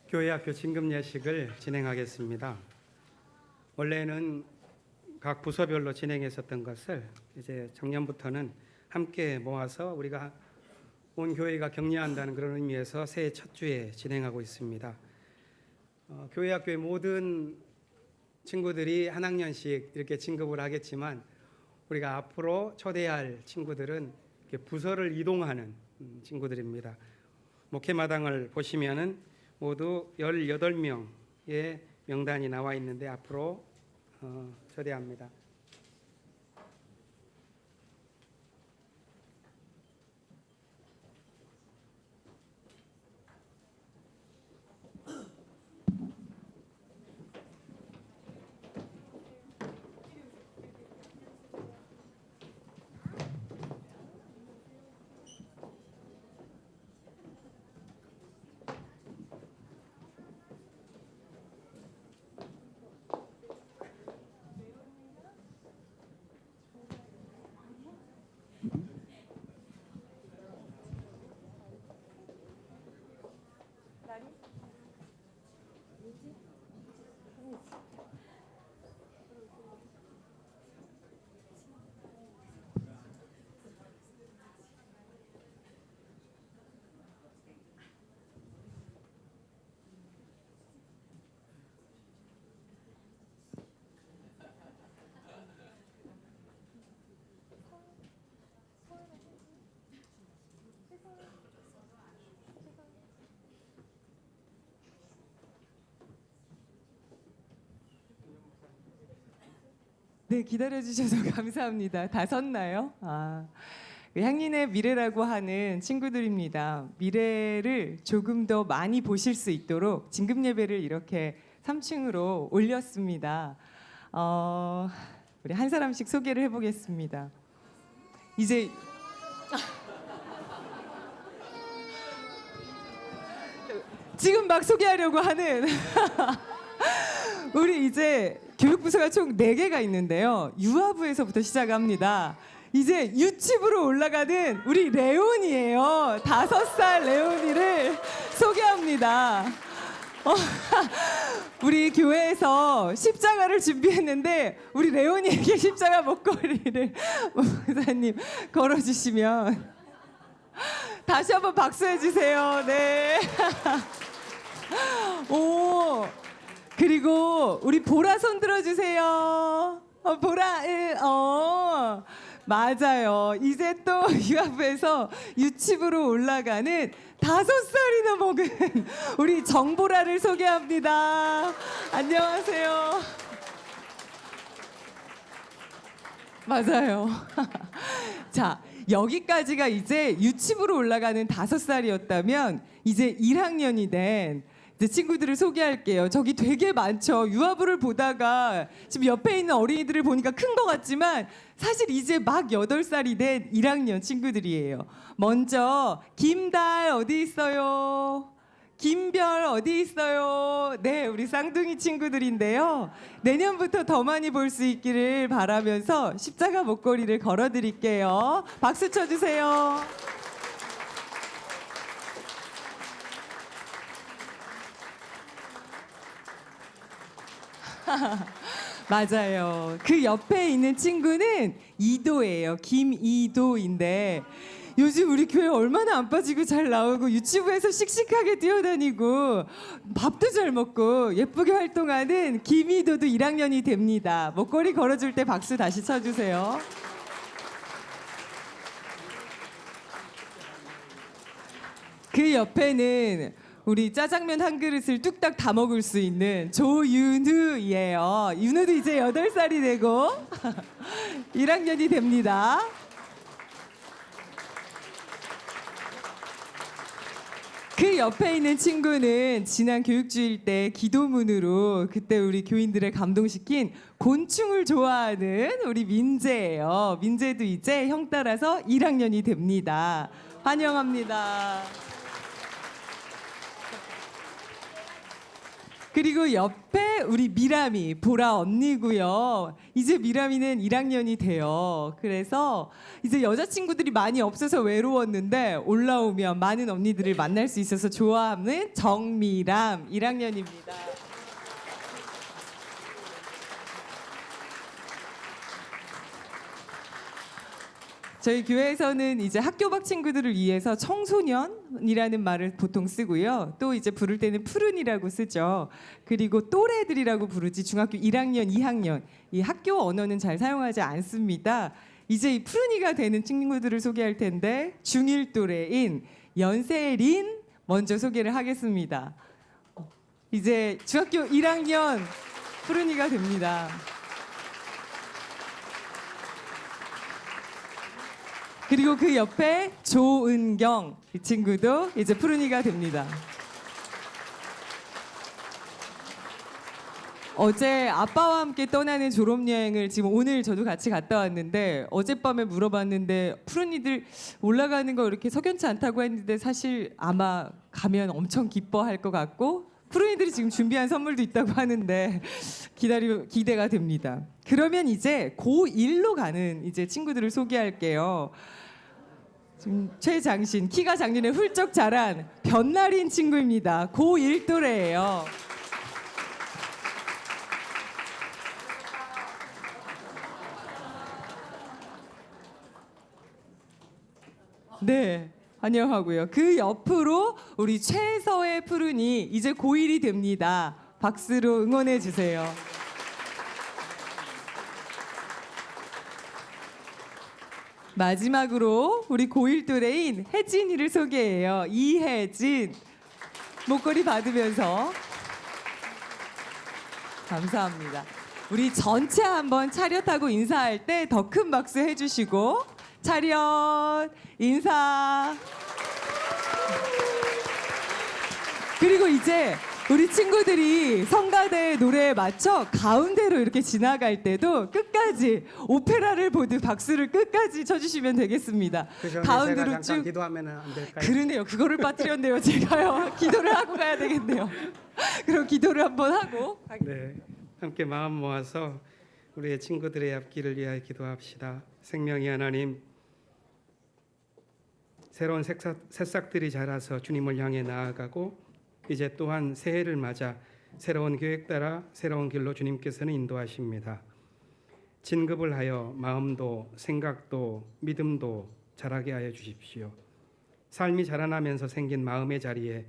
교회학교 진급 예식을 진행하겠습니다. 원래는 각 부서별로 진행했었던 것을 이제 작년부터는 함께 모아서 우리가 온 교회가 격려한다는 그런 의미에서 새해 첫 주에 진행하고 있습니다. 교회학교의 모든 친구들이 한 학년씩 이렇게 진급을 하겠지만 우리가 앞으로 초대할 친구들은 부서를 이동하는 친구들입니다. 목회마당을 보시면은 모두 18명의 명단이 나와 있는데 앞으로 초대합니다. 네, 기다려주셔서 감사합니다. 다 섰나요? 향린의 미래라고 하는 친구들입니다. 미래를 조금 더 많이 보실 수 있도록 진급 예배를 이렇게 3층으로 올렸습니다. 우리 한 사람씩 소개를 해보겠습니다. 이제 지금 막 소개하려고 하는 우리 이제 교육부서가 총 4개가 있는데요. 유아부에서부터 시작합니다. 이제 유치부로 올라가는 우리 레온이에요. 5살 레온이를 소개합니다. 우리 교회에서 십자가를 준비했는데 우리 레온이에게 십자가 목걸이를 목사님 걸어주시면 다시 한번 박수해 주세요. 네. 오. 그리고 우리 보라 손 들어주세요. 보라, 맞아요. 이제 또 유아부에서 유치부로 올라가는 5살이나 먹은 우리 정보라를 소개합니다. 안녕하세요. 맞아요. 자, 여기까지가 이제 유치부로 올라가는 5살이었다면 이제 1학년이 된 친구들을 소개할게요. 저기 되게 많죠. 유아부를 보다가 지금 옆에 있는 어린이들을 보니까 큰 것 같지만 사실 이제 막 8살이 된 1학년 친구들이에요. 먼저 김달 어디 있어요? 김별 어디 있어요? 네, 우리 쌍둥이 친구들인데요. 내년부터 더 많이 볼 수 있기를 바라면서 십자가 목걸이를 걸어드릴게요. 박수 쳐주세요. 맞아요. 그 옆에 있는 친구는 이도예요. 김이도인데 요즘 우리 교회 얼마나 안 빠지고 잘 나오고 유치부에서 씩씩하게 뛰어다니고 밥도 잘 먹고 예쁘게 활동하는 김이도도 1학년이 됩니다. 목걸이 걸어줄 때 박수 다시 쳐주세요. 그 옆에는 우리 짜장면 한 그릇을 뚝딱 다 먹을 수 있는 조윤우예요. 윤우도 이제 8살이 되고 1학년이 됩니다. 그 옆에 있는 친구는 지난 교육주일 때 기도문으로 그때 우리 교인들을 감동시킨 곤충을 좋아하는 우리 민재예요. 민재도 이제 형 따라서 1학년이 됩니다. 환영합니다. 그리고 옆에 우리 미람이 보라 언니고요. 이제 미람이는 1학년이 돼요. 그래서 이제 여자친구들이 많이 없어서 외로웠는데 올라오면 많은 언니들을 만날 수 있어서 좋아하는 정미람 1학년입니다. 저희 교회에서는 이제 학교 밖 친구들을 위해서 청소년이라는 말을 보통 쓰고요. 또 이제 부를 때는 푸른이라고 쓰죠. 그리고 또래들이라고 부르지 중학교 1학년, 2학년 이 학교 언어는 잘 사용하지 않습니다. 이제 이 푸른이가 되는 친구들을 소개할 텐데 중1 또래인 연세린 먼저 소개를 하겠습니다. 이제 중학교 1학년 푸른이가 됩니다. 그리고 그 옆에 조은경 이 친구도 이제 푸른이가 됩니다. 어제 아빠와 함께 떠나는 졸업여행을 지금 오늘 저도 같이 갔다 왔는데 어젯밤에 물어봤는데 푸른이들 올라가는 거 이렇게 석연치 않다고 했는데 사실 아마 가면 엄청 기뻐할 것 같고 푸른이들이 지금 준비한 선물도 있다고 하는데 기대가 됩니다. 그러면 이제 고1로 가는 이제 친구들을 소개할게요. 지금 최장신 키가 작년에 훌쩍 자란 변나린 친구입니다. 고1 또래예요. 네, 환영하고요. 그 옆으로 우리 최서의 푸른이 이제 고1이 됩니다. 박수로 응원해 주세요. 마지막으로 우리 고1 또래인 혜진이를 소개해요. 이혜진 목걸이 받으면서 감사합니다. 우리 전체 한번 차렷하고 인사할 때 더 큰 박수 해주시고 차렷 인사. 그리고 이제 우리 친구들이 성가대 노래에 맞춰 가운데로 이렇게 지나갈 때도 끝까지 오페라를 보듯 박수를 끝까지 쳐주시면 되겠습니다. 그 전에 가운데로 제가 잠깐 쭉. 기도하면 안 될까요? 그러네요. 그거를 빠뜨렸네요. 제가요. 기도를 하고 가야 되겠네요. 그럼 기도를 한번 하고. 네, 함께 마음 모아서 우리의 친구들의 앞길을 위하여 기도합시다. 생명의 하나님, 새로운 새싹들이 자라서 주님을 향해 나아가고 이제 또한 새해를 맞아 새로운 계획 따라 새로운 길로 주님께서는 인도하십니다. 진급을 하여 마음도 생각도 믿음도 자라게 하여 주십시오. 삶이 자라나면서 생긴 마음의 자리에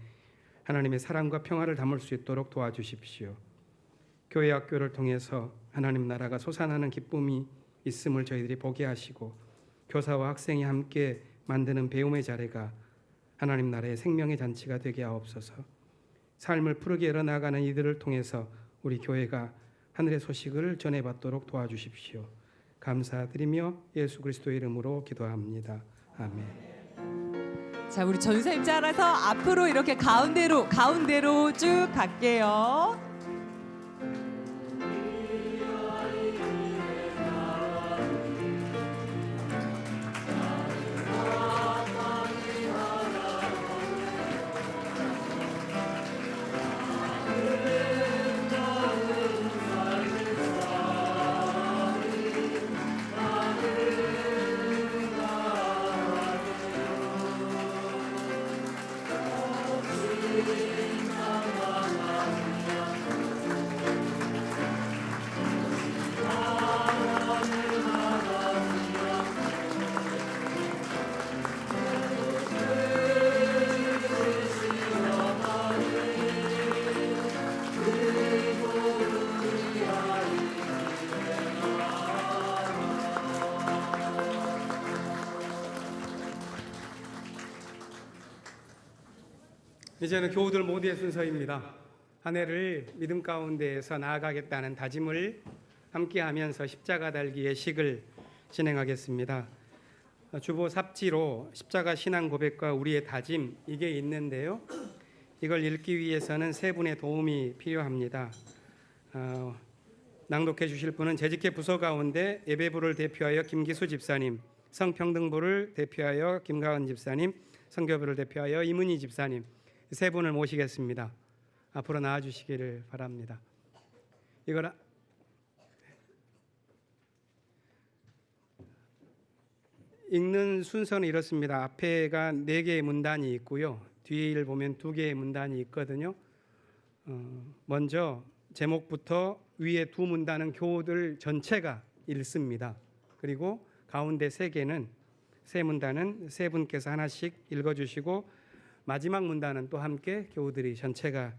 하나님의 사랑과 평화를 담을 수 있도록 도와주십시오. 교회 학교를 통해서 하나님 나라가 솟아나는 기쁨이 있음을 저희들이 보게 하시고 교사와 학생이 함께 만드는 배움의 자리가 하나님 나라의 생명의 잔치가 되게 하옵소서. 삶을 푸르게 열어나가는 이들을 통해서 우리 교회가 하늘의 소식을 전해받도록 도와주십시오. 감사드리며 예수 그리스도의 이름으로 기도합니다. 아멘. 자, 우리 전사님 따라서 앞으로 이렇게 가운데로 쭉 갈게요. 이제는 교우들 모두의 순서입니다. 한 해를 믿음 가운데에서 나아가겠다는 다짐을 함께하면서 십자가 달기의 식을 진행하겠습니다. 주보 삽지로 십자가 신앙 고백과 우리의 다짐 이게 있는데요. 이걸 읽기 위해서는 세 분의 도움이 필요합니다. 낭독해 주실 분은 재직회 부서 가운데 예배부를 대표하여 김기수 집사님, 성평등부를 대표하여 김가은 집사님, 선교부를 대표하여 이문희 집사님 세 분을 모시겠습니다. 앞으로 나와 주시기를 바랍니다. 이걸 읽는 순서는 이렇습니다. 앞에가 4개의 문단이 있고요. 뒤를 보면 2개의 문단이 있거든요. 먼저 제목부터 위에 2 문단은 교우들 전체가 읽습니다. 그리고 가운데 3개는 3 문단은 3분께서 하나씩 읽어주시고 마지막 문단은 또 함께 교우들이 전체가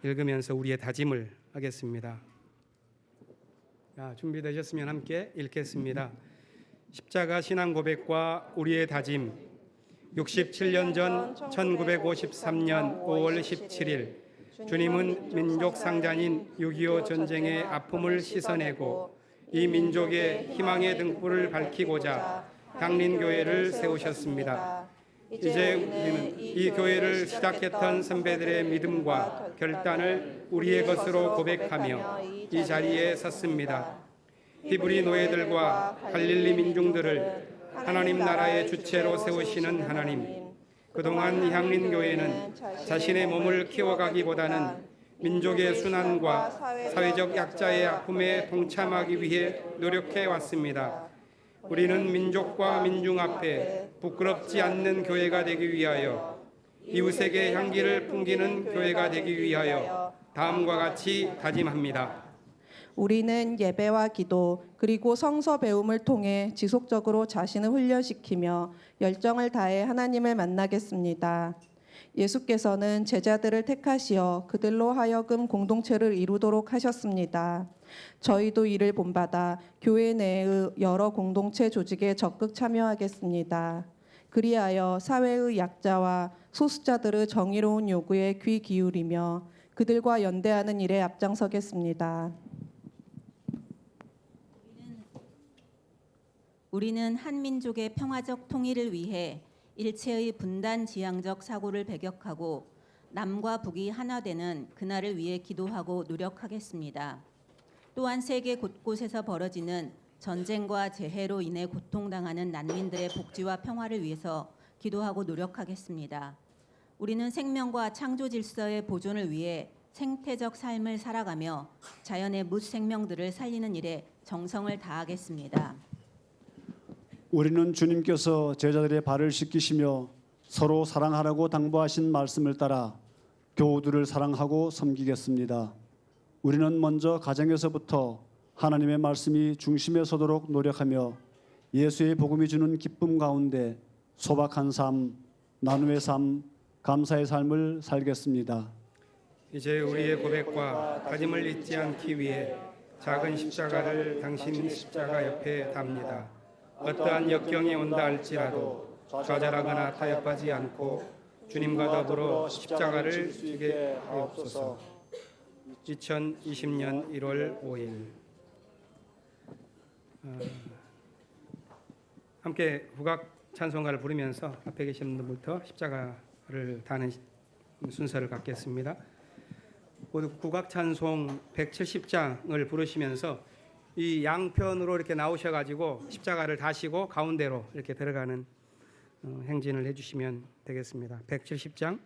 읽으면서 우리의 다짐을 하겠습니다. 준비되셨으면 함께 읽겠습니다. 십자가 신앙 고백과 우리의 다짐. 67년 전 1953년 5월 17일 주님은 민족 상잔인 6.25 전쟁의 아픔을 씻어내고 이 민족의 희망의 등불을 밝히고자 강린교회를 세우셨습니다. 이제 우리는 이 교회를 시작했던 선배들의 믿음과 결단을 우리의 것으로 고백하며 이 자리에 섰습니다. 히브리 노예들과 갈릴리 민중들을 하나님 나라의 주체로 세우시는 하나님, 그동안 향린교회는 자신의 몸을 키워가기보다는 민족의 순환과 사회적 약자의 아픔에 동참하기 위해 노력해 왔습니다. 우리는 민족과 민중 앞에 부끄럽지 않는 교회가 되기 위하여, 이웃에게 향기를 풍기는 교회가 되기 위하여 다음과 같이 다짐합니다. 우리는 예배와 기도 그리고 성서 배움을 통해 지속적으로 자신을 훈련시키며 열정을 다해 하나님을 만나겠습니다. 예수께서는 제자들을 택하시어 그들로 하여금 공동체를 이루도록 하셨습니다. 저희도 이를 본받아 교회 내의 여러 공동체 조직에 적극 참여하겠습니다. 그리하여 사회의 약자와 소수자들의 정의로운 요구에 귀 기울이며 그들과 연대하는 일에 앞장서겠습니다. 우리는 한민족의 평화적 통일을 위해 일체의 분단 지향적 사고를 배격하고 남과 북이 하나되는 그날을 위해 기도하고 노력하겠습니다. 또한 세계 곳곳에서 벌어지는 전쟁과 재해로 인해 고통당하는 난민들의 복지와 평화를 위해서 기도하고 노력하겠습니다. 우리는 생명과 창조 질서의 보존을 위해 생태적 삶을 살아가며 자연의 무생명들을 살리는 일에 정성을 다하겠습니다. 우리는 주님께서 제자들의 발을 씻기시며 서로 사랑하라고 당부하신 말씀을 따라 교우들을 사랑하고 섬기겠습니다. 우리는 먼저 가정에서부터 하나님의 말씀이 중심에 서도록 노력하며 예수의 복음이 주는 기쁨 가운데 소박한 삶, 나눔의 삶, 감사의 삶을 살겠습니다. 이제 우리의 고백과 다짐을 잊지 않기 위해 작은 십자가를 당신 십자가 옆에 답니다. 어떠한 역경이 온다 할지라도 좌절하거나 타협하지 않고 주님과 더불어 십자가를 지게 하옵소서. 2020년 1월 5일 함께 국악 찬송가를 부르면서 앞에 계신 분들부터 십자가를 다는 순서를 갖겠습니다. 모두 국악 찬송 170장을 부르시면서 이 양편으로 이렇게 나오셔가지고 십자가를 다시고 가운데로 이렇게 들어가는 행진을 해주시면 되겠습니다. 170장.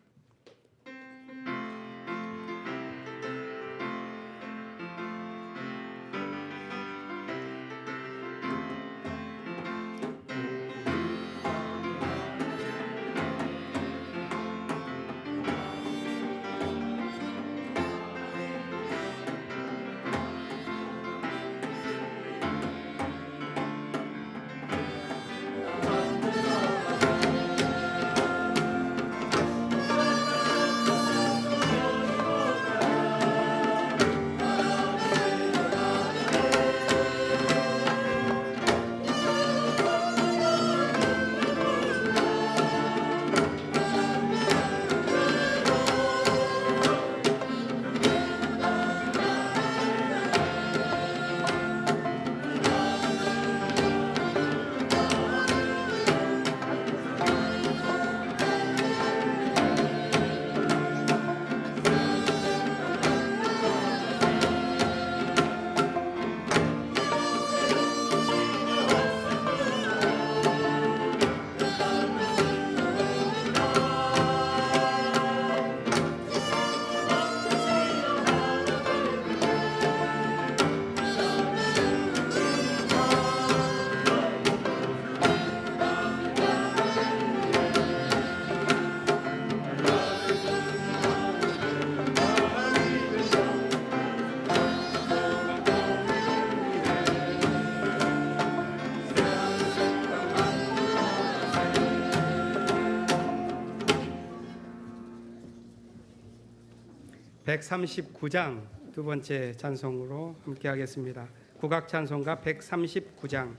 139장 두 번째 찬송으로 함께 하겠습니다. 국악 찬송가 139장.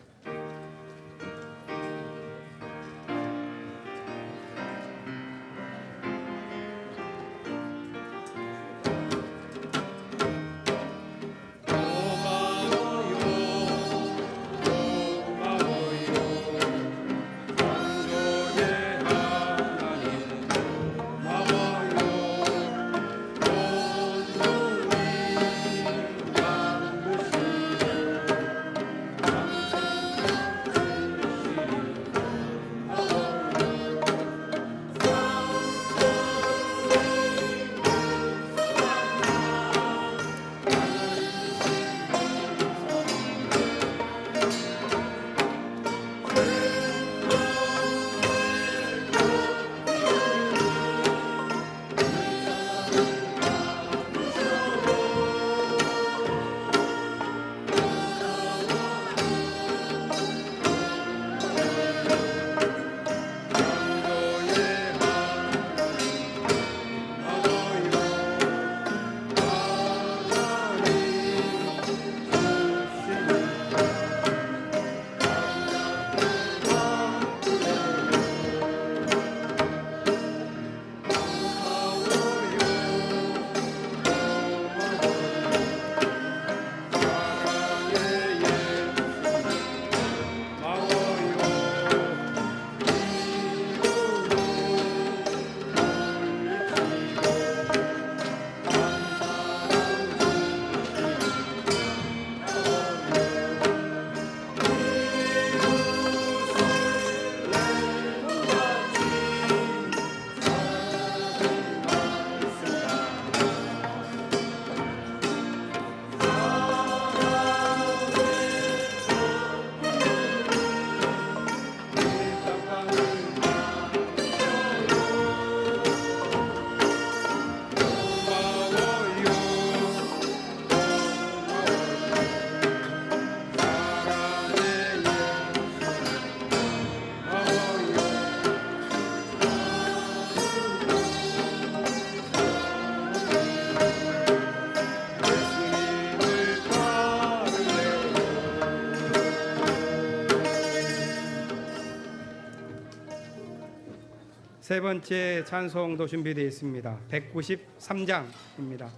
세 번째 찬송도 준비되어 있습니다. 193장입니다.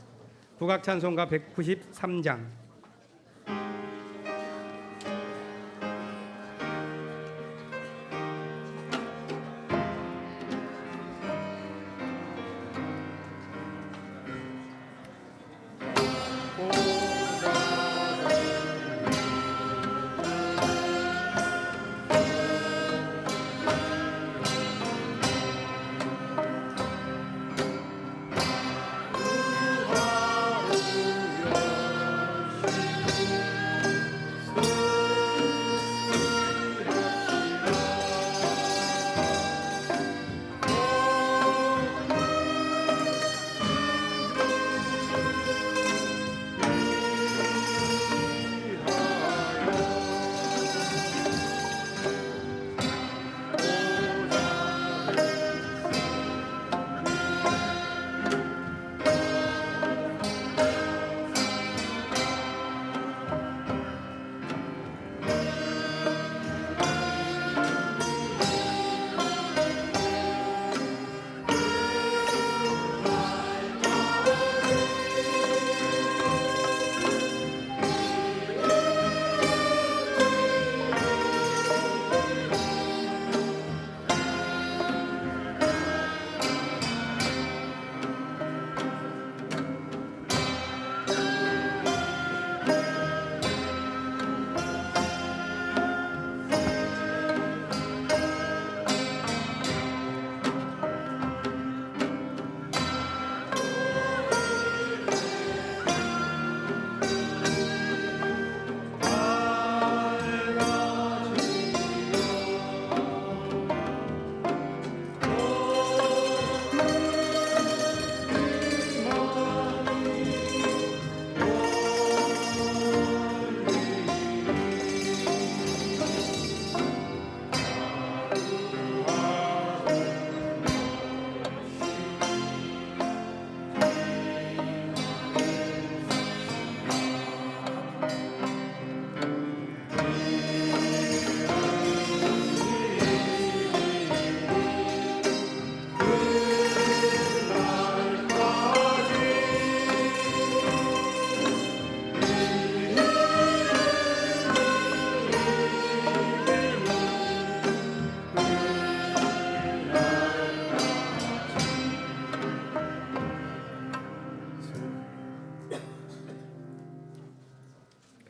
국악 찬송가 193장.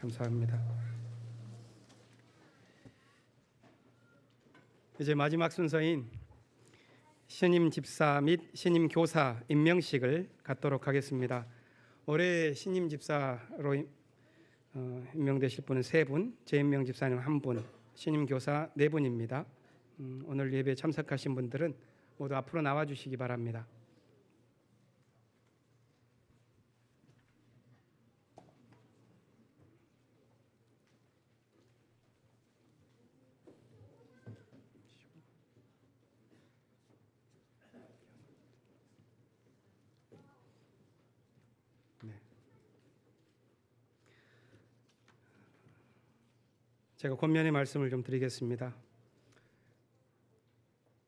감사합니다. 이제 마지막 순서인 신임 집사 및 신임 교사 임명식을 갖도록 하겠습니다. 올해 신임 집사로 임명되실 분은 3분, 재임명 집사님 1분, 신임 교사 4분입니다. 오늘 예배 참석하신 분들은 모두 앞으로 나와 주시기 바랍니다. 제가 권면의 말씀을 좀 드리겠습니다.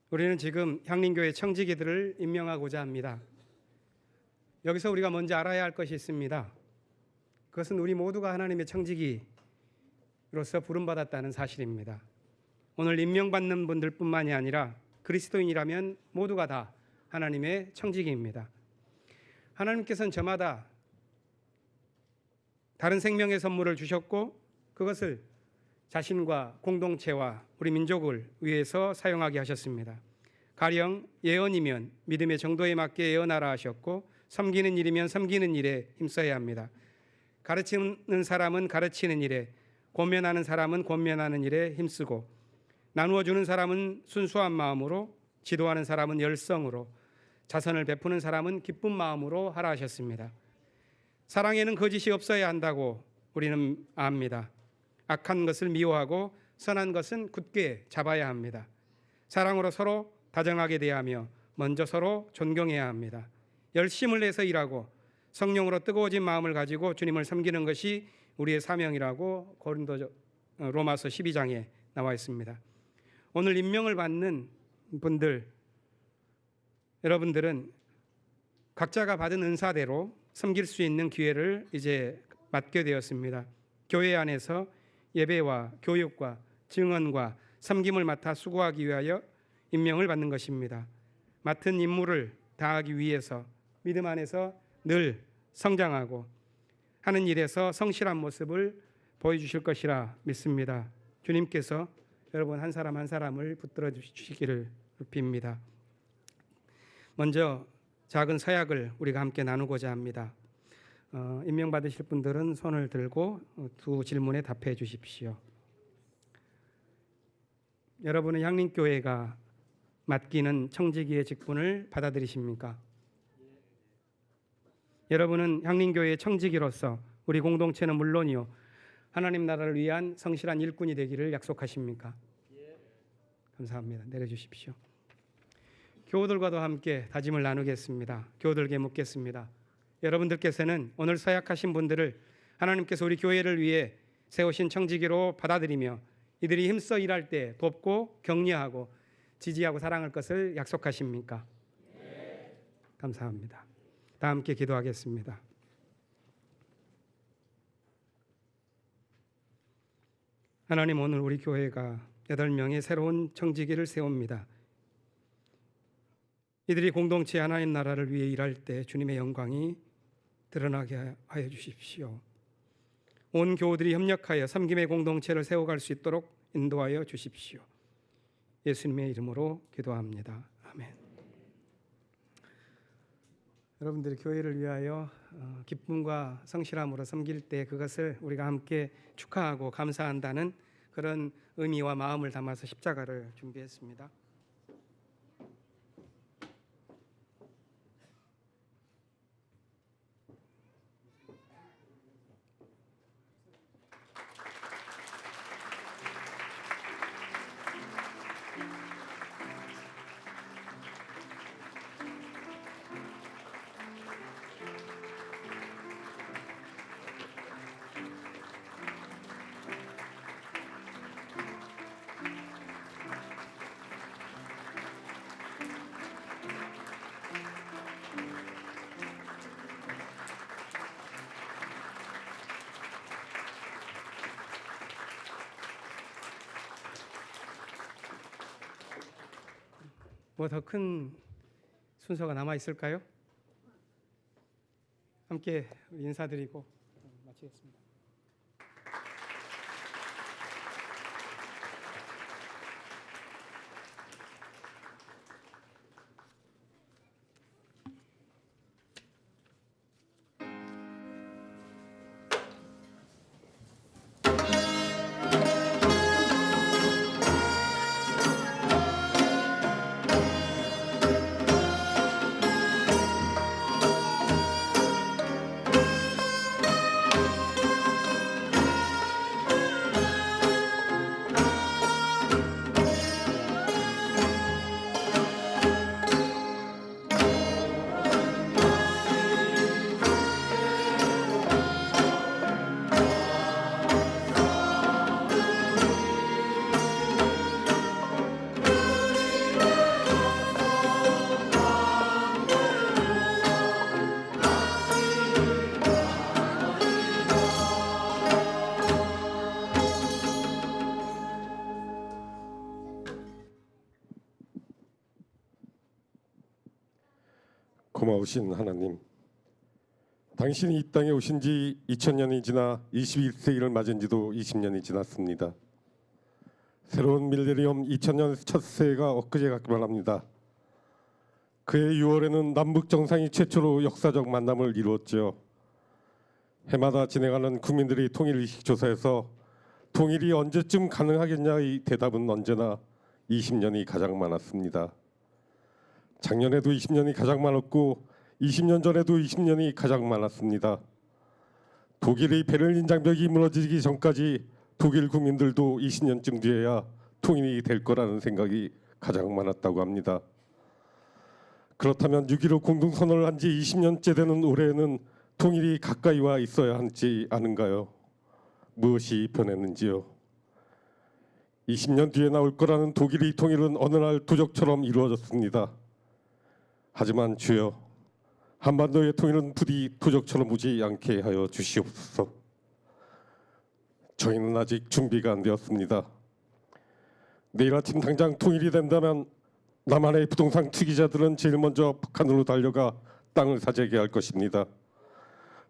우리는 지금 향림교회 청지기들을 임명하고자 합니다. 여기서 우리가 먼저 알아야 할 것이 있습니다. 그것은 우리 모두가 하나님의 청지기로서 부름받았다는 사실입니다. 오늘 임명받는 분들뿐만이 아니라 그리스도인이라면 모두가 다 하나님의 청지기입니다. 하나님께서는 저마다 다른 생명의 선물을 주셨고 그것을 자신과 공동체와 우리 민족을 위해서 사용하게 하셨습니다. 가령 예언이면 믿음의 정도에 맞게 예언하라 하셨고 섬기는 일이면 섬기는 일에 힘써야 합니다. 가르치는 사람은 가르치는 일에, 권면하는 사람은 권면하는 일에 힘쓰고, 나누어 주는 사람은 순수한 마음으로, 지도하는 사람은 열성으로, 자선을 베푸는 사람은 기쁜 마음으로 하라 하셨습니다. 사랑에는 거짓이 없어야 한다고 우리는 압니다. 악한 것을 미워하고 선한 것은 굳게 잡아야 합니다. 사랑으로 서로 다정하게 대하며 먼저 서로 존경해야 합니다. 열심을 내서 일하고 성령으로 뜨거워진 마음을 가지고 주님을 섬기는 것이 우리의 사명이라고 로마서 12장에 나와 있습니다. 오늘 임명을 받는 분들, 여러분들은 각자가 받은 은사대로 섬길 수 있는 기회를 이제 맡게 되었습니다. 교회 안에서 예배와 교육과 증언과 섬김을 맡아 수고하기 위하여 임명을 받는 것입니다. 맡은 임무를 다하기 위해서 믿음 안에서 늘 성장하고 하는 일에서 성실한 모습을 보여주실 것이라 믿습니다. 주님께서 여러분 한 사람 한 사람을 붙들어 주시기를 빕니다. 먼저 작은 서약을 우리가 함께 나누고자 합니다. 임명받으실 분들은 손을 들고 두 질문에 답해 주십시오. 여러분은 향림교회가 맡기는 청지기의 직분을 받아들이십니까? 여러분은 향림교회의 청지기로서 우리 공동체는 물론이요 하나님 나라를 위한 성실한 일꾼이 되기를 약속하십니까? 감사합니다. 내려주십시오. 교우들과도 함께 다짐을 나누겠습니다. 교우들께 묻겠습니다. 여러분들께서는 오늘 서약하신 분들을 하나님께서 우리 교회를 위해 세우신 청지기로 받아들이며 이들이 힘써 일할 때 돕고 격려하고 지지하고 사랑할 것을 약속하십니까? 네. 감사합니다. 다 함께 기도하겠습니다. 하나님, 오늘 우리 교회가 8명의 새로운 청지기를 세웁니다. 이들이 공동체 하나님 나라를 위해 일할 때 주님의 영광이 드러나게 하여 주십시오. 온 교우들이 협력하여 섬김의 공동체를 세워갈 수 있도록 인도하여 주십시오. 예수님의 이름으로 기도합니다. 아멘. 여러분들이 교회를 위하여 기쁨과 성실함으로 섬길 때 그것을 우리가 함께 축하하고 감사한다는 그런 의미와 마음을 담아서 십자가를 준비했습니다. 뭐 더 큰 순서가 남아 있을까요? 함께 인사드리고 마치겠습니다. 고마우신 하나님, 당신이 이 땅에 오신 지 2000년이 지나 21세기를 맞은 지도 20년이 지났습니다. 새로운 밀레니엄 2000년 첫 새해가 엊그제 같기만 합니다. 그해 6월에는 남북 정상이 최초로 역사적 만남을 이루었죠. 해마다 진행하는 국민들의 통일의식 조사에서 통일이 언제쯤 가능하겠냐의 대답은 언제나 20년이 가장 많았습니다. 작년에도 20년이 가장 많았고 20년 전에도 20년이 가장 많았습니다. 독일의 베를린 장벽이 무너지기 전까지 독일 국민들도 20년쯤 뒤에야 통일이 될 거라는 생각이 가장 많았다고 합니다. 그렇다면 6.15 공동선언을 한 지 20년째 되는 올해에는 통일이 가까이 와 있어야 하지 않은가요? 무엇이 변했는지요? 20년 뒤에 나올 거라는 독일의 통일은 어느 날 도적처럼 이루어졌습니다. 하지만 주여, 한반도의 통일은 부디 도적처럼 오지 않게 하여 주시옵소서. 저희는 아직 준비가 안 되었습니다. 내일 아침 당장 통일이 된다면 남한의 부동산 투기자들은 제일 먼저 북한으로 달려가 땅을 사재게 할 것입니다.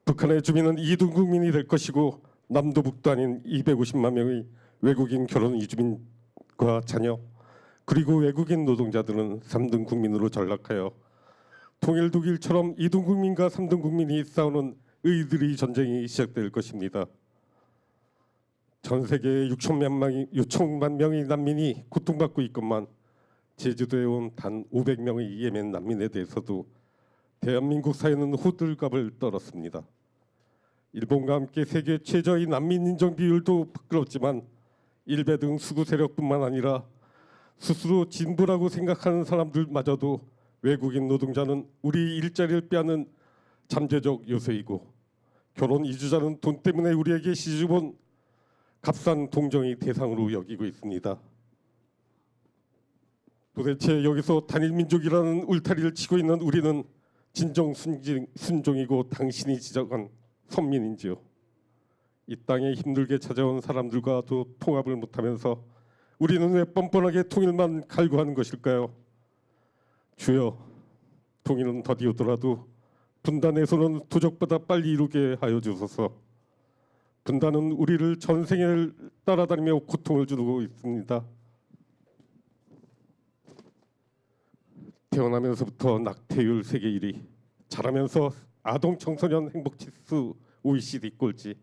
북한의 주민은 이등 국민이 될 것이고 남도 북도 아닌 250만 명의 외국인 결혼 이주민과 자녀 그리고 외국인 노동자들은 3등 국민으로 전락하여 통일 독일처럼 2등 국민과 3등 국민이 싸우는 의들의 전쟁이 시작될 것입니다. 전 세계 6천만 명의 난민이 고통받고 있건만 제주도에 온 단 500명의 예멘 난민에 대해서도 대한민국 사회는 호들갑을 떨었습니다. 일본과 함께 세계 최저의 난민 인정 비율도 부끄럽지만 일베 등 수구 세력뿐만 아니라 스스로 진보라고 생각하는 사람들마저도 외국인 노동자는 우리 일자리를 빼앗는 잠재적 요소이고 결혼 이주자는 돈 때문에 우리에게 시집온 값싼 동정의 대상으로 여기고 있습니다. 도대체 여기서 단일민족이라는 울타리를 치고 있는 우리는 진정 순종이고 당신이 지적한 선민인지요? 이 땅에 힘들게 찾아온 사람들과도 통합을 못하면서 우리는 왜 뻔뻔하게 통일만 갈구하는 것일까요? 주여, 통일은 더디 오더라도 분단에서는 도적보다 빨리 이루게 하여 주소서. 분단은 우리를 전생을 따라다니며 고통을 주고 있습니다. 태어나면서부터 낙태율 세계 1위, 자라면서 아동 청소년 행복지수 OECD 꼴찌,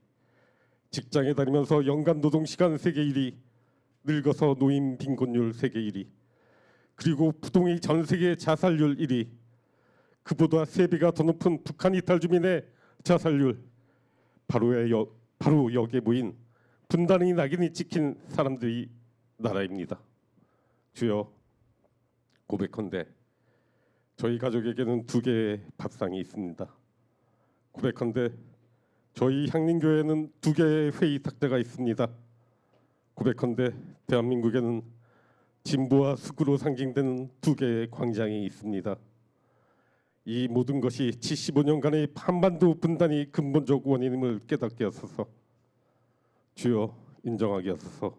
직장에 다니면서 연간 노동시간 세계 1위, 늙어서 노인 빈곤율 세계 1위, 그리고 부동의 전 세계 자살률 1위, 그보다 3배가 더 높은 북한 이탈 주민의 자살률, 바로 여기에 모인 분단의 낙인이 찍힌 사람들이 나라입니다. 주여, 고백컨대 저희 가족에게는 2개의 밥상이 있습니다. 고백컨대 저희 향림교회에는 2개의 회의 탁자가 있습니다. 고백컨대 대한민국에는 진보와 수구로 상징되는 2개의 광장이 있습니다. 이 모든 것이 75년간의 한반도 분단이 근본적 원인임을 깨닫게 하소서. 주여, 인정하게 하소서.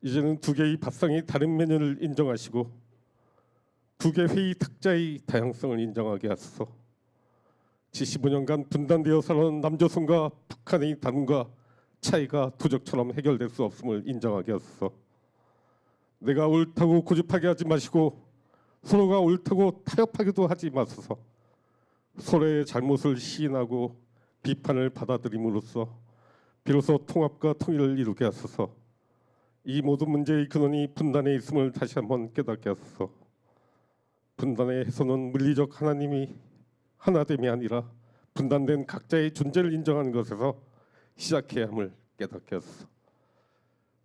이제는 2개의 밥상의 다른 메뉴를 인정하시고 2개 회의 탁자의 다양성을 인정하게 하소서. 75년간 분단되어 살아온 남조선과 북한의 다름과 차이가 도적처럼 해결될 수 없음을 인정하게 하소서. 내가 옳다고 고집하게 하지 마시고 서로가 옳다고 타협하기도 하지 마소서. 서로의 잘못을 시인하고 비판을 받아들임으로써 비로소 통합과 통일을 이루게 하소서. 이 모든 문제의 근원이 분단에 있음을 다시 한번 깨닫게 하소서. 분단의 해소는 물리적 하나님이 하나됨이 아니라 분단된 각자의 존재를 인정하는 것에서 시작해야 함을 깨닫게 하소서.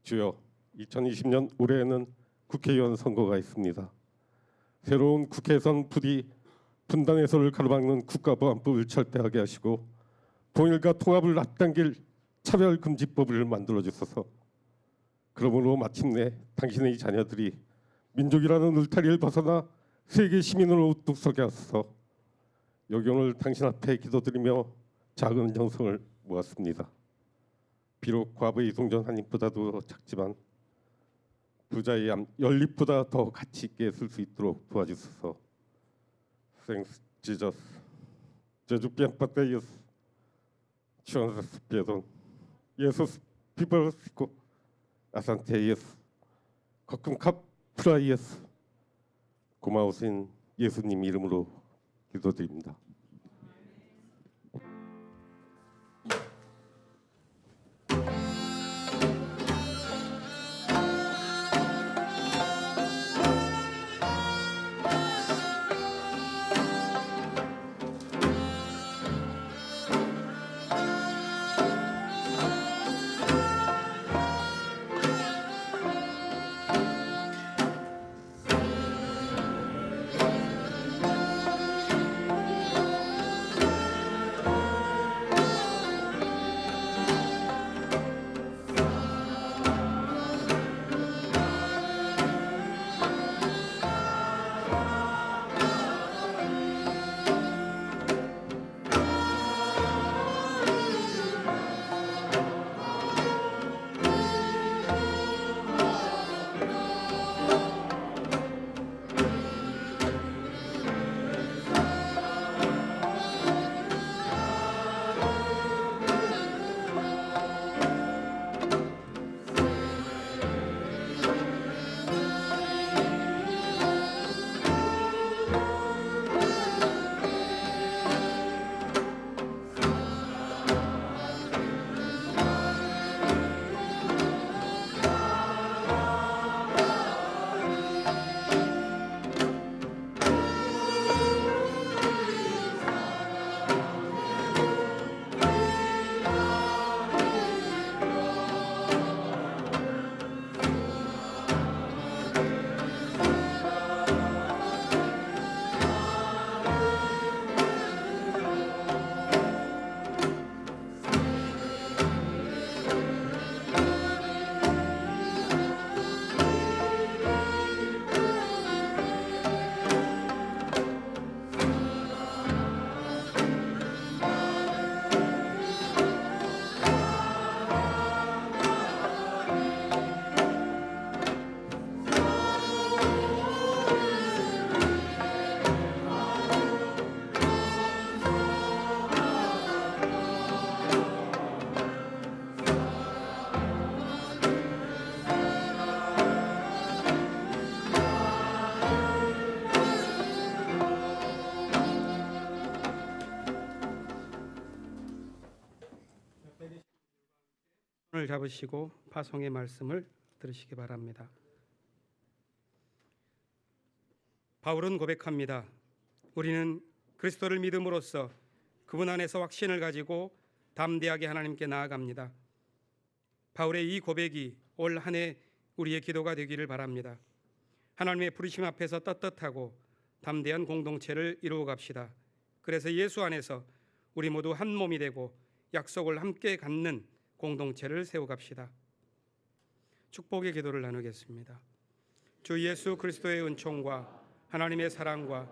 주여, 2020년 올해에는 국회의원 선거가 있습니다. 새로운 국회에선 부디 분단 해소를 가로막는 국가보안법을 철폐하게 하시고 통일과 통합을 앞당길 차별금지법을 만들어 주소서. 그러므로 마침내 당신의 자녀들이 민족이라는 울타리를 벗어나 세계 시민으로 우뚝 서게 하소서. 여기 오늘 당신 앞에 기도드리며 작은 정성을 모았습니다. 비록 과부의 동전 한 입보다도 작지만 부자의 연립보다 더 가치 있게 쓸 수 있도록 도와주소서. Thanks Jesus. Jesus pian patayos. Chonses piedon. 예sus 비버스고 아산테예스. 가끔 카프라이에스. 고마우신 예수님 이름으로 기도드립니다. 손을 잡으시고 파송의 말씀을 들으시기 바랍니다. 바울은 고백합니다. 우리는 그리스도를 믿음으로써 그분 안에서 확신을 가지고 담대하게 하나님께 나아갑니다. 바울의 이 고백이 올 한 해 우리의 기도가 되기를 바랍니다. 하나님의 부르심 앞에서 떳떳하고 담대한 공동체를 이루어 갑시다. 그래서 예수 안에서 우리 모두 한 몸이 되고 약속을 함께 갖는 공동체를 세워갑시다. 축복의 기도를 나누겠습니다. 주 예수 그리스도의 은총과 하나님의 사랑과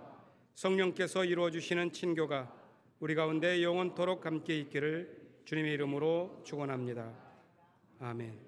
성령께서 이루어 주시는 친교가 우리 가운데 영원토록 함께 있기를 주님의 이름으로 축원합니다. 아멘.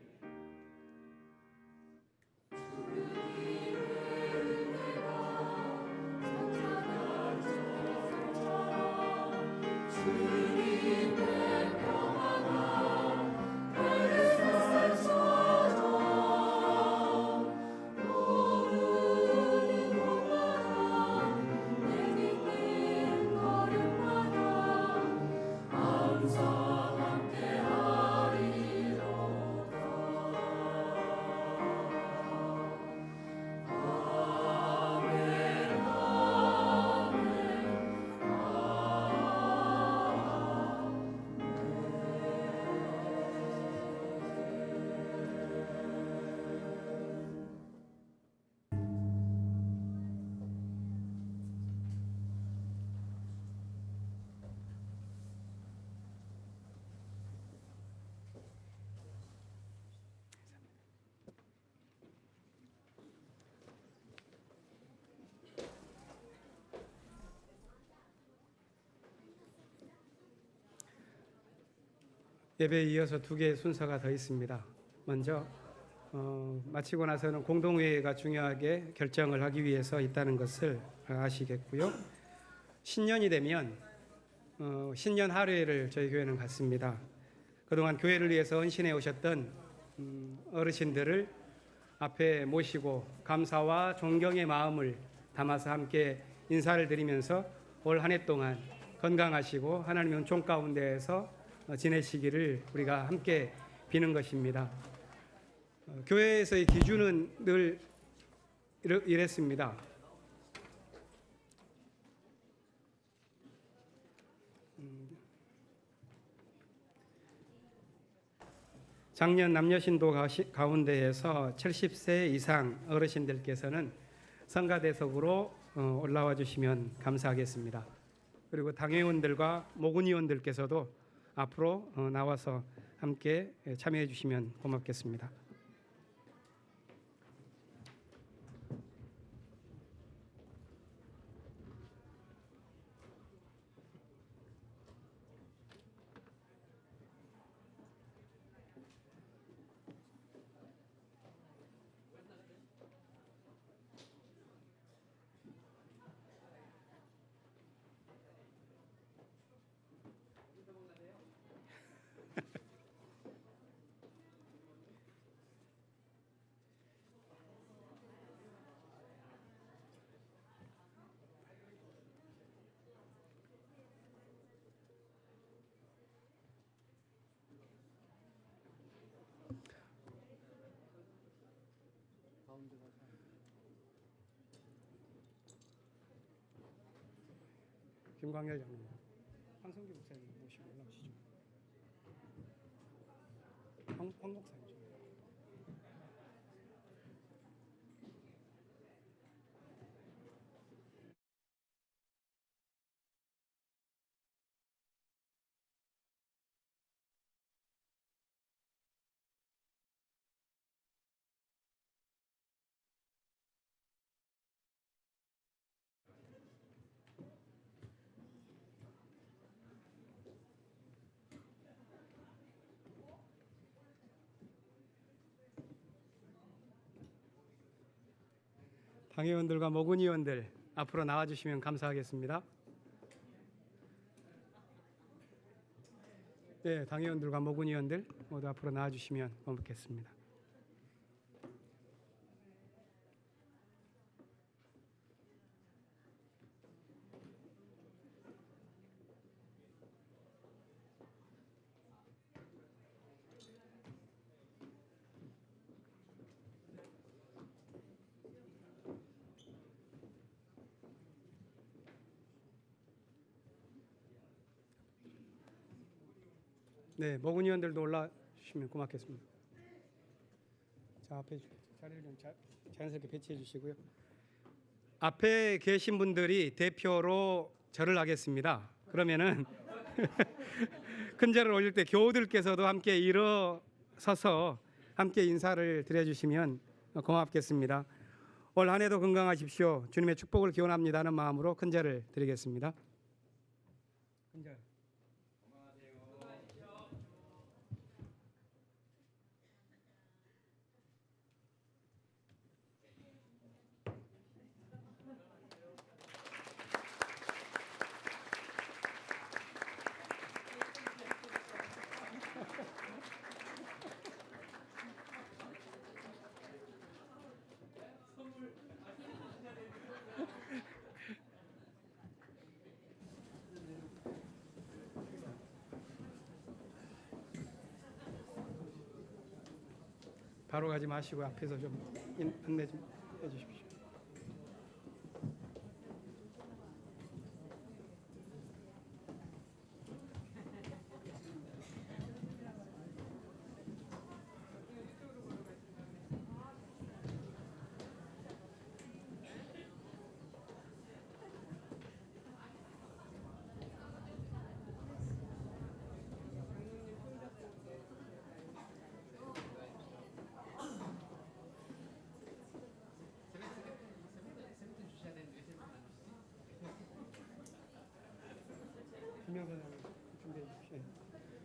예배에 이어서 두 개의 순서가 더 있습니다. 먼저 마치고 나서는 공동회의가 중요하게 결정을 하기 위해서 있다는 것을 아시겠고요. 신년이 되면 신년 하례를 저희 교회는 갖습니다. 그동안 교회를 위해서 헌신해 오셨던 어르신들을 앞에 모시고 감사와 존경의 마음을 담아서 함께 인사를 드리면서 올 한 해 동안 건강하시고 하나님의 은총 가운데에서 지내시기를 우리가 함께 비는 것입니다. 교회에서의 기준은 늘 이랬습니다. 작년 남녀신도 가운데에서 70세 이상 어르신들께서는 성가대석으로 올라와 주시면 감사하겠습니다. 그리고 당회의원들과 모금위원들께서도 앞으로 나와서 함께 참여해 주시면 고맙겠습니다. 김광열 장로님, 황성규 목사님 모시고 올라오시죠. 황 목사님. 당회의원들과 모금위원들 앞으로 나와주시면 감사하겠습니다. 네, 당회의원들과 모금위원들 모두 앞으로 나와주시면 고맙겠습니다. 네, 모금위원들도 올라주시면 고맙겠습니다. 자, 앞에 자리를 좀 자연스럽게 배치해 주시고요. 앞에 계신 분들이 대표로 절을 하겠습니다. 그러면은 큰 절을 올릴 때 교우들께서도 함께 일어서서 함께 인사를 드려주시면 고맙겠습니다. 올 한 해도 건강하십시오. 주님의 축복을 기원합니다는 마음으로 큰 절을 드리겠습니다. 큰 절. 바로 가지 마시고 앞에서 좀 안내 좀 해주십시오.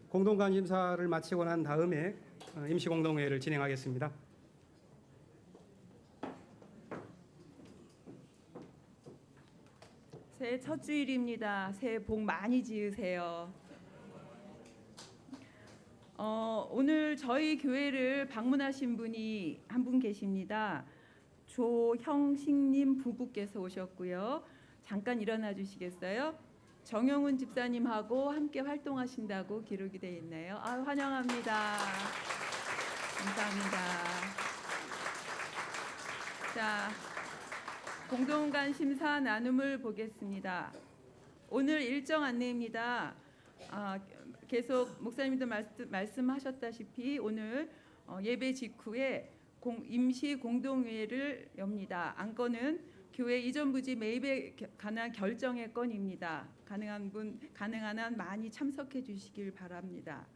공동관심사를 마치고 난 다음에 임시공동회의를 진행하겠습니다. 새해 첫 주일입니다. 새해 복 많이 지으세요. 오늘 저희 교회를 방문하신 분이 한 분 계십니다. 조형식님 부부께서 오셨고요. 잠깐 일어나 주시겠어요? 정영훈 집사님하고 함께 활동하신다고 기록이 되어 있네요. 환영합니다. 감사합니다. 자, 공동관심사 나눔을 보겠습니다. 오늘 일정 안내입니다. 계속 목사님도 말씀하셨다시피 오늘 예배 직후에 임시 공동회의를 엽니다. 안건은 교회 이전 부지 매입에 관한 결정의 건입니다. 가능한 한 많이 참석해 주시길 바랍니다.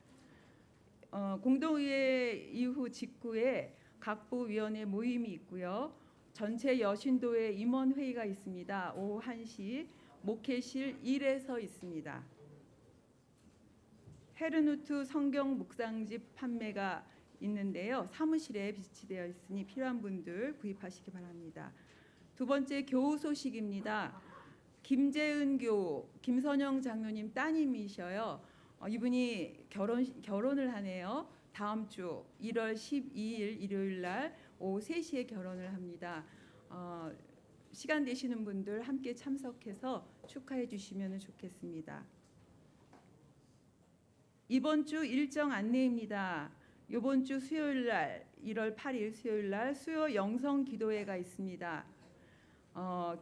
공동회의 이후 직후에 각부 위원회 모임이 있고요. 전체 여신도회 임원 회의가 있습니다. 오후 1시 목회실 1에서 있습니다. 헤르누트 성경 묵상집 판매가 있는데요. 사무실에 비치되어 있으니 필요한 분들 구입하시기 바랍니다. 두 번째 교우 소식입니다. 김재은 교우, 김선영 장로님 따님이셔요. 이분이 결혼을 하네요. 다음 주 1월 12일 일요일 날 오후 3시에 결혼을 합니다. 시간 되시는 분들 함께 참석해서 축하해 주시면 좋겠습니다. 이번 주 일정 안내입니다. 이번 주 수요일 날 1월 8일 수요일 날 수요 영성 기도회가 있습니다.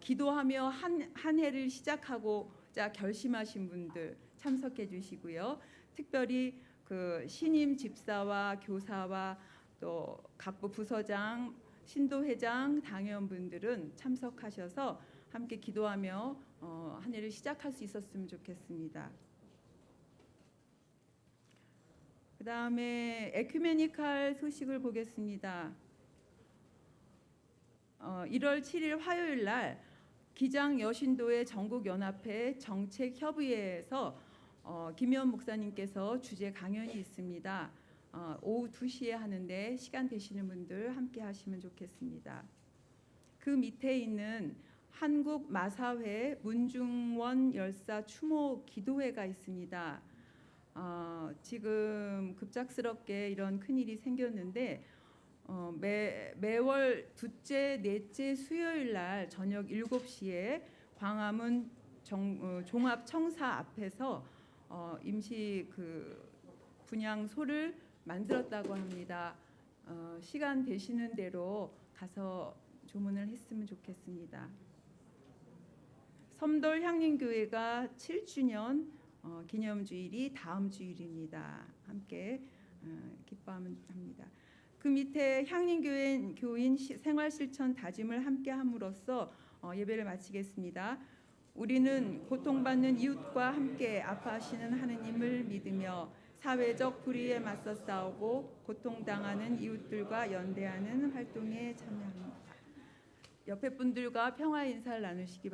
기도하며 한 해를 시작하고자 결심하신 분들 참석해 주시고요. 특별히 그 신임 집사와 교사와 또 각부 부서장, 신도회장, 당회원분들은 참석하셔서 함께 기도하며 한 해를 시작할 수 있었으면 좋겠습니다. 그다음에 에큐메니칼 소식을 보겠습니다. 1월 7일 화요일 날 기장 여신도회 전국연합회 정책협의회에서 김현 목사님께서 주재 강연이 있습니다. 오후 2시에 하는데 시간 되시는 분들 함께 하시면 좋겠습니다. 그 밑에 있는 한국 마사회 문중원 열사 추모 기도회가 있습니다. 지금 급작스럽게 이런 큰일이 생겼는데 매월 둘째, 넷째 수요일 날 저녁 7시에 광화문 종합청사 앞에서 임시 그 분향소를 만들었다고 합니다. 시간 되시는 대로 가서 조문을 했으면 좋겠습니다. 섬돌 향림교회가 7주년 기념주일이 다음 주일입니다. 함께 기뻐합니다. 그 밑에 향림교인 생활실천 다짐을 함께 함으로써 예배를 마치겠습니다. 우리는 고통받는 이웃과 함께 아파하시는 하느님을 믿으며 사회적 불의에 맞서 싸우고 고통당하는 이웃들과 연대하는 활동에 참여합니다. 옆에 분들과 평화 인사를 나누시기 바랍니다.